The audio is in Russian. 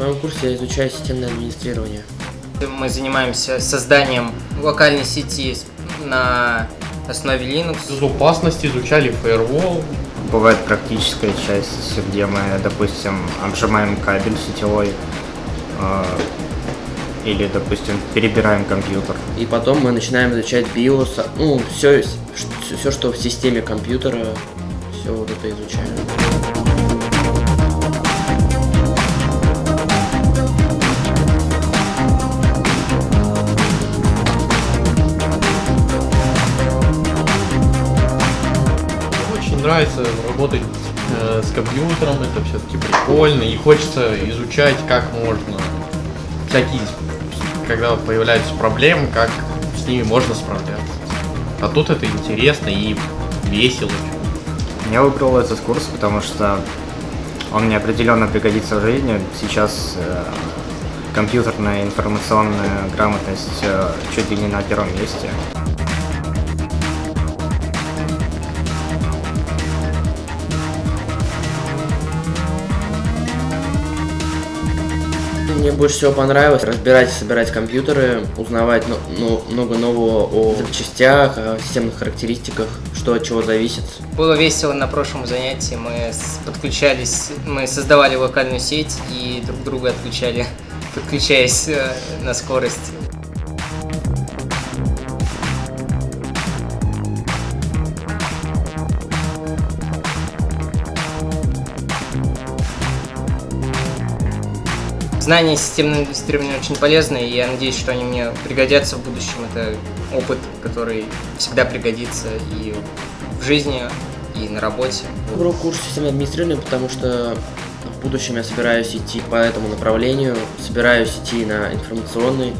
моем курсе я изучаю системное администрирование. Мы занимаемся созданием локальной сети на основе Linux. Безопасность изучали firewall. Бывает практическая часть, где мы, допустим, обжимаем кабель сетевой или, допустим, перебираем компьютер. И потом мы начинаем изучать BIOS, ну, все, что в системе компьютера, все вот это изучаем. Очень нравится работать с компьютером, это все-таки прикольно, и хочется изучать, как можно всякие, когда появляются проблемы, как с ними можно справляться. А тут это интересно и весело. Я выбрал этот курс, потому что он мне определенно пригодится в жизни. Сейчас компьютерная и информационная грамотность чуть ли не на первом месте. Мне больше всего понравилось разбирать и собирать компьютеры, узнавать много нового о запчастях, о системных характеристиках, что от чего зависит. Было весело на прошлом занятии, мы подключались, мы создавали локальную сеть и друг друга отключали, подключаясь на скорость. Знания системного администрирования очень полезны, и я надеюсь, что они мне пригодятся в будущем. Это опыт, который всегда пригодится и в жизни, и на работе. Выбрал курс системного администрирования, потому что в будущем я собираюсь идти по этому направлению, собираюсь идти на информационный,